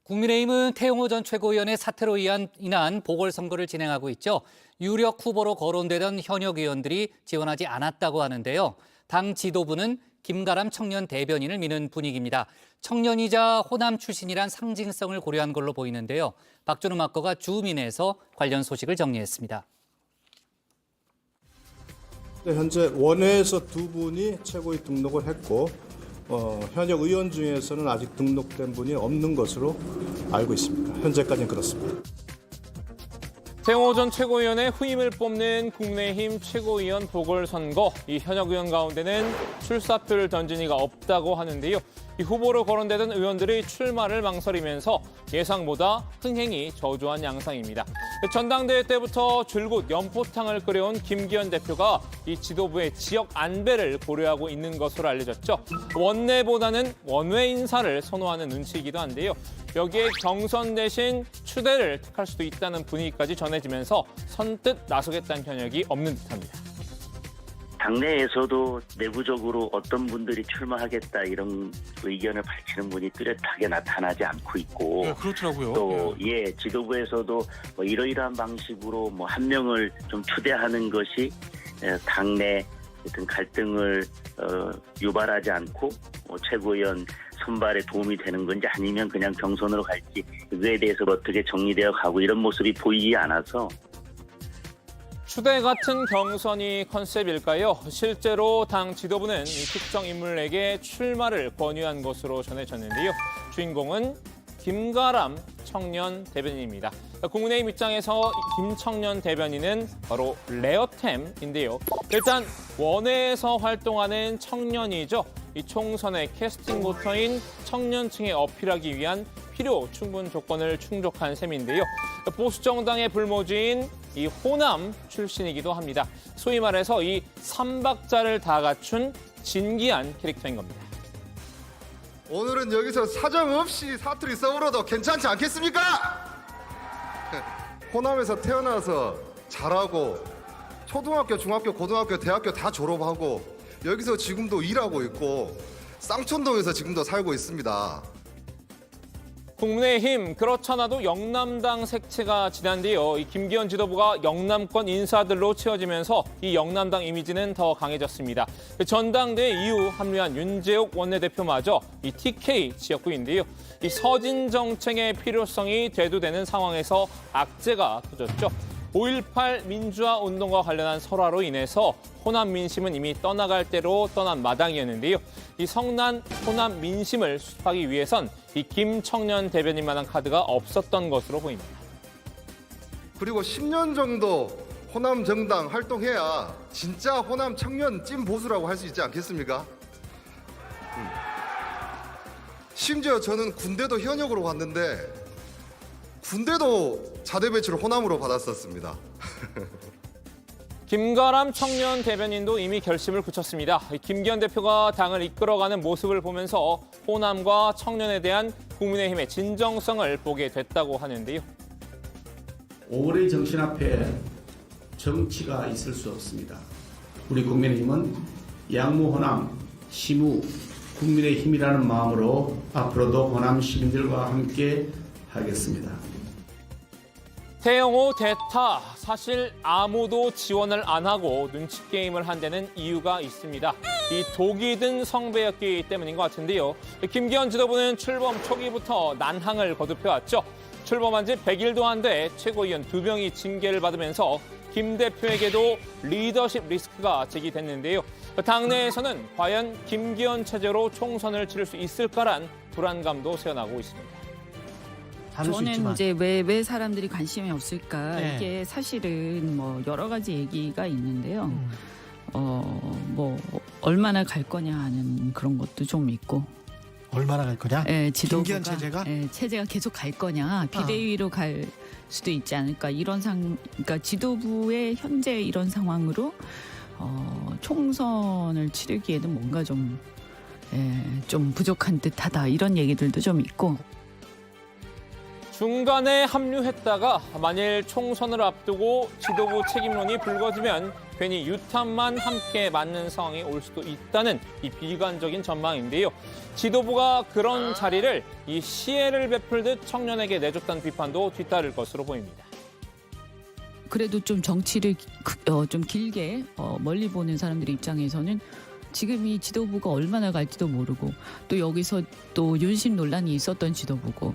국민의힘은 태영호 전 최고위원의 사퇴로 인한 보궐선거를 진행하고 있죠. 유력 후보로 거론되던 현역 의원들이 지원하지 않았다고 하는데요. 당 지도부는 김가람 청년 대변인을 미는 분위기입니다. 청년이자 호남 출신이란 상징성을 고려한 걸로 보이는데요. 박준우 막거가 주민에서 관련 소식을 정리했습니다. 현재 원외에서 두 분이 최고위 등록을 했고 현역 의원 중에서는 아직 등록된 분이 없는 것으로 알고 있습니다. 현재까지는 그렇습니다. 태영호 전 최고위원의 후임을 뽑는 국민의힘 최고위원 보궐선거. 이 현역 의원 가운데는 출사표를 던진 이가 없다고 하는데요. 이 후보로 거론되던 의원들이 출마를 망설이면서 예상보다 흥행이 저조한 양상입니다. 전당대회 때부터 줄곧 연포탕을 끓여온 김기현 대표가 이 지도부의 지역 안배를 고려하고 있는 것으로 알려졌죠. 원내보다는 원외 인사를 선호하는 눈치이기도 한데요. 여기에 경선 대신 추대를 택할 수도 있다는 분위기까지 전해지면서 선뜻 나서겠다는 현역이 없는 듯합니다. 당내에서도 내부적으로 어떤 분들이 출마하겠다 이런 의견을 밝히는 분이 뚜렷하게 나타나지 않고 있고, 네, 그렇더라고요. 또 지도부에서도 뭐 이러이러한 방식으로 뭐 한 명을 좀 추대하는 것이 당내 어떤 갈등을 유발하지 않고 최고위원 선발에 도움이 되는 건지 아니면 그냥 경선으로 갈지 그에 대해서 어떻게 정리되어 가고 이런 모습이 보이지 않아서. 추대 같은 경선이 컨셉일까요? 실제로 당 지도부는 이 특정 인물에게 출마를 권유한 것으로 전해졌는데요. 주인공은 김가람 청년 대변인입니다. 국민의힘 입장에서 김청년 대변인은 바로 레어템인데요. 일단 원외에서 활동하는 청년이죠. 이 총선의 캐스팅 보터인 청년층에 어필하기 위한 필요 충분 조건을 충족한 셈인데요. 보수 정당의 불모지인 이 호남 출신이기도 합니다. 소위 말해서 이 삼박자를 다 갖춘 진기한 캐릭터인 겁니다. 오늘은 여기서 사정없이 사투리 써버려도 괜찮지 않겠습니까? 호남에서 태어나서 잘하고 초등학교, 중학교, 고등학교, 대학교 다 졸업하고 여기서 지금도 일하고 있고 쌍촌동에서 지금도 살고 있습니다. 국민의힘 그렇잖아도 영남당 색채가 진한데요. 이 김기현 지도부가 영남권 인사들로 채워지면서 이 영남당 이미지는 더 강해졌습니다. 전당대회 이후 합류한 윤재옥 원내대표마저 이 TK 지역구인데요. 이 서진 정책의 필요성이 대두되는 상황에서 악재가 터졌죠. 5.18 민주화 운동과 관련한 설화로 인해서 호남 민심은 이미 떠나갈 대로 떠난 마당이었는데요. 이 성난 호남 민심을 수습하기 위해선 이 김청년 대변인만한 카드가 없었던 것으로 보입니다. 그리고 10년 정도 호남 정당 활동해야 진짜 호남 청년 찐 보수라고 할 수 있지 않겠습니까? 심지어 저는 군대도 현역으로 갔는데 군대도 자대 배치를 호남으로 받았었습니다. 김가람 청년 대변인도 이미 결심을 굳혔습니다. 김기현 대표가 당을 이끌어가는 모습을 보면서 호남과 청년에 대한 국민의힘의 진정성을 보게 됐다고 하는데요. 오래 정신 앞에 정치가 있을 수 없습니다. 우리 국민의힘은 양무 호남, 시무, 국민의 힘이라는 마음으로 앞으로도 호남 시민들과 함께 하겠습니다. 태영호 대타, 사실 아무도 지원을 안 하고 눈치 게임을 한 데는 이유가 있습니다. 이 독이 든 성배였기 때문인 것 같은데요. 김기현 지도부는 출범 초기부터 난항을 거듭해왔죠. 출범한 지 100일도 안 돼 최고위원 2명이 징계를 받으면서 김 대표에게도 리더십 리스크가 제기됐는데요. 당내에서는 과연 김기현 체제로 총선을 치를 수 있을까란 불안감도 새어나고 있습니다. 저는 이제 왜 사람들이 관심이 없을까, 네. 이게 사실은 뭐 여러 가지 얘기가 있는데요. 뭐 얼마나 갈 거냐 하는 그런 것도 좀 있고. 얼마나 갈 거냐? 지도부가 김기현 체제가? 체제가 계속 갈 거냐, 비대위로 갈 수도 있지 않을까, 이런 그러니까 지도부의 현재 이런 상황으로 총선을 치르기에는 뭔가 좀 부족한 듯하다, 이런 얘기들도 좀 있고. 중간에 합류했다가 만일 총선을 앞두고 지도부 책임론이 불거지면 괜히 유탄만 함께 맞는 상황이 올 수도 있다는 이 비관적인 전망인데요. 지도부가 그런 자리를 이 시혜를 베풀듯 청년에게 내줬다는 비판도 뒤따를 것으로 보입니다. 그래도 좀 정치를 좀 길게 멀리 보는 사람들 입장에서는 지금 이 지도부가 얼마나 갈지도 모르고 또 여기서 또 윤심 논란이 있었던 지도부고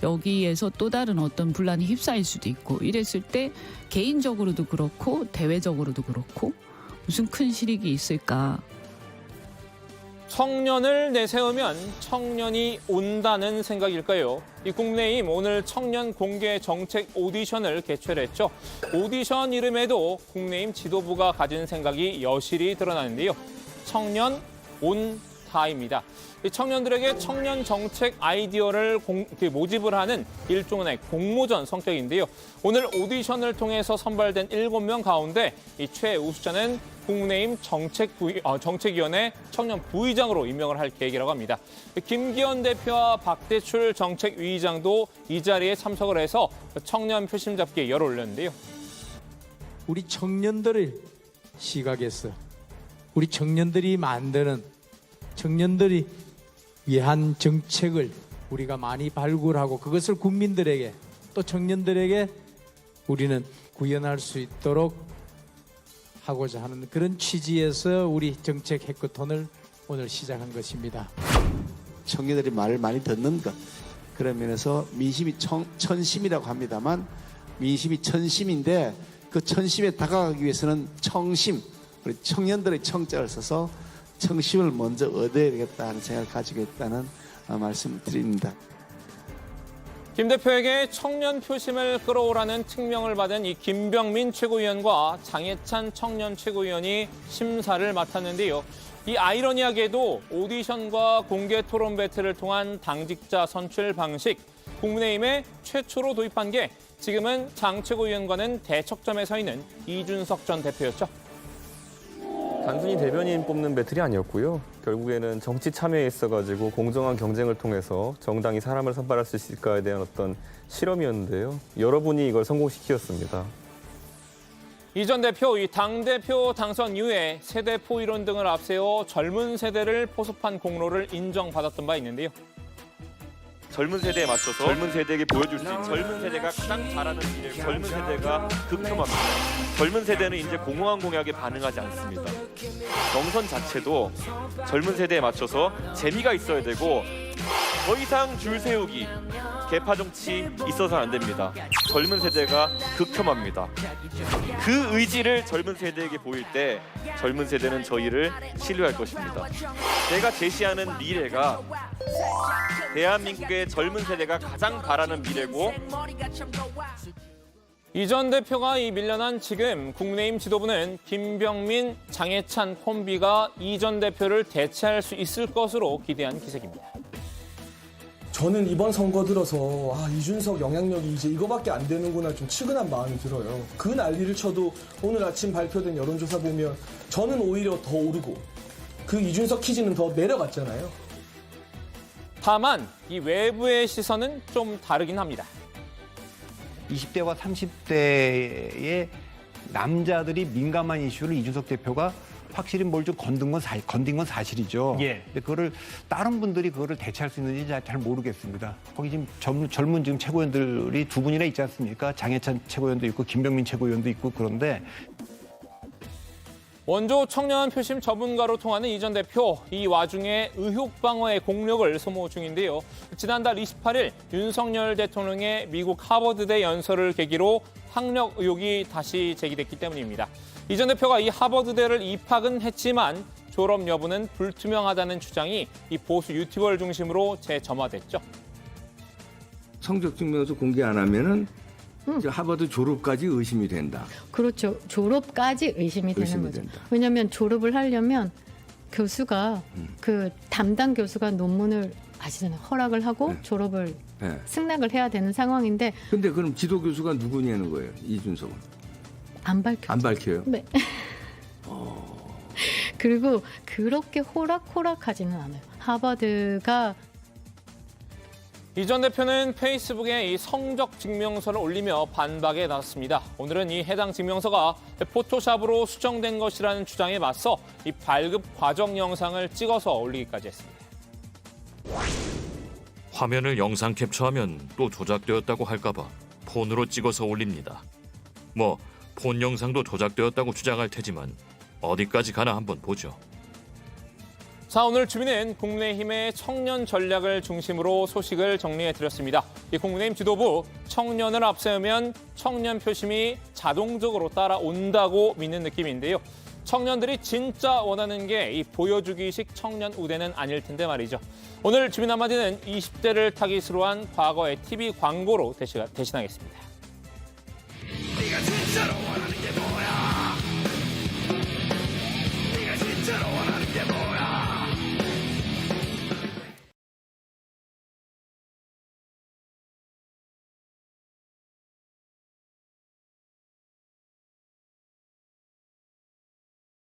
여기에서 또 다른 어떤 분란이 휩싸일 수도 있고 이랬을 때 개인적으로도 그렇고 대외적으로도 그렇고 무슨 큰 실익이 있을까. 청년을 내세우면 청년이 온다는 생각일까요? 이 국민의힘 오늘 청년 공개 정책 오디션을 개최를 했죠. 오디션 이름에도 국민의힘 지도부가 가진 생각이 여실히 드러나는데요. 청년 온다입니다. 이 청년들에게 청년 정책 아이디어를 모집을 하는 일종의 공모전 성격인데요. 오늘 오디션을 통해서 선발된 7명 가운데 이 최우수자는 국민의힘 정책위원회 청년 부의장으로 임명을 할 계획이라고 합니다. 김기현 대표와 박대출 정책위의장도 이 자리에 참석을 해서 청년 표심 잡기에 열을 올렸는데요. 우리 청년들을 시각에서 우리 청년들이 만드는 청년들이 위한 정책을 우리가 많이 발굴하고 그것을 국민들에게 또 청년들에게 우리는 구현할 수 있도록 하고자 하는 그런 취지에서 우리 정책 해커톤을 오늘 시작한 것입니다. 청년들이 말을 많이 듣는 것, 그런 면에서 민심이 천심이라고 합니다만 민심이 천심인데 그 천심에 다가가기 위해서는 청심, 우리 청년들의 청자를 써서 청심을 먼저 얻어야 되겠다는 생각을 가지고 있다는 말씀을 드립니다. 김 대표에게 청년 표심을 끌어오라는 특명을 받은 이 김병민 최고위원과 장해찬 청년 최고위원이 심사를 맡았는데요. 이 아이러니하게도 오디션과 공개 토론 배틀을 통한 당직자 선출 방식, 국민의힘에 최초로 도입한 게 지금은 장 최고위원과는 대척점에 서 있는 이준석 전 대표였죠. 단순히 대변인 뽑는 배틀이 아니었고요. 결국에는 정치 참여에 있어가지고 공정한 경쟁을 통해서 정당이 사람을 선발할 수 있을까에 대한 어떤 실험이었는데요. 여러분이 이걸 성공시키셨습니다. 이 전 대표, 이 당대표 당선 이후에 세대 포이론 등을 앞세워 젊은 세대를 포섭한 공로를 인정받았던 바 있는데요. 젊은 세대에 맞춰서 젊은 세대에게 보여줄 수 있는 젊은 세대가 가장 잘하는 미래, 젊은 세대가 극혐합니다. 젊은 세대는 이제 공허한 공약에 반응하지 않습니다. 경선 자체도 젊은 세대에 맞춰서 재미가 있어야 되고 더 이상 줄 세우기, 개파 정치 있어서는 안 됩니다. 젊은 세대가 극혐합니다. 그 의지를 젊은 세대에게 보일 때 젊은 세대는 저희를 신뢰할 것입니다. 제가 제시하는 미래가 대한민국의 젊은 세대가 가장 바라는 미래고 이 전 대표가 밀려난 지금 국민의힘 지도부는 김병민, 장해찬 콤비가 이 전 대표를 대체할 수 있을 것으로 기대한 기색입니다. 저는 이번 선거 들어서 이준석 영향력이 이제 이거밖에 안 되는구나 좀 측은한 마음이 들어요. 그 난리를 쳐도 오늘 아침 발표된 여론조사 보면 저는 오히려 더 오르고 그 이준석 키즈는 더 내려갔잖아요. 다만 이 외부의 시선은 좀 다르긴 합니다. 20대와 30대의 남자들이 민감한 이슈를 이준석 대표가 확실히 뭘 좀 건든 건 사실이죠. 예. 근데 그거를 다른 분들이 그거를 대체할 수 있는지 잘 모르겠습니다. 거기 지금 젊은 지금 최고위원들이 두 분이나 있지 않습니까? 장해찬 최고위원도 있고 김병민 최고위원도 있고 그런데 원조 청년 표심 전문가로 통하는 이 전 대표, 이 와중에 의혹 방어의 공력을 소모 중인데요. 지난달 28일 윤석열 대통령의 미국 하버드대 연설을 계기로 학력 의혹이 다시 제기됐기 때문입니다. 이 전 대표가 이 하버드대를 입학은 했지만 졸업 여부는 불투명하다는 주장이 이 보수 유튜버를 중심으로 재점화됐죠. 성적 증명서 공개 안 하면은 하버드 졸업까지 의심이 된다. 그렇죠. 졸업까지 의심이 되는 거죠. 된다. 왜냐하면 졸업을 하려면 교수가 그 담당 교수가 논문을 아시잖아요. 허락을 하고 졸업을 승낙을 해야 되는 상황인데. 근데 그럼 지도 교수가 누구냐는 거예요. 이준석은. 안 밝혀요. 안 밝혀요? 네. 그리고 그렇게 호락호락하지는 않아요. 하버드가 이 전 대표는 페이스북에 이 성적 증명서를 올리며 반박에 나섰습니다. 오늘은 이 해당 증명서가 포토샵으로 수정된 것이라는 주장에 맞서 이 발급 과정 영상을 찍어서 올리기까지 했습니다. 화면을 영상 캡처하면 또 조작되었다고 할까봐 폰으로 찍어서 올립니다. 뭐 폰 영상도 조작되었다고 주장할 테지만 어디까지 가나 한번 보죠. 자, 오늘 주민은 국민의힘의 청년 전략을 중심으로 소식을 정리해드렸습니다. 이 국민의힘 지도부 청년을 앞세우면 청년 표심이 자동적으로 따라온다고 믿는 느낌인데요. 청년들이 진짜 원하는 게 이 보여주기식 청년 우대는 아닐 텐데 말이죠. 오늘 주민 한마디는 20대를 타깃으로 한 과거의 TV 광고로 대신하겠습니다. 네가 진짜로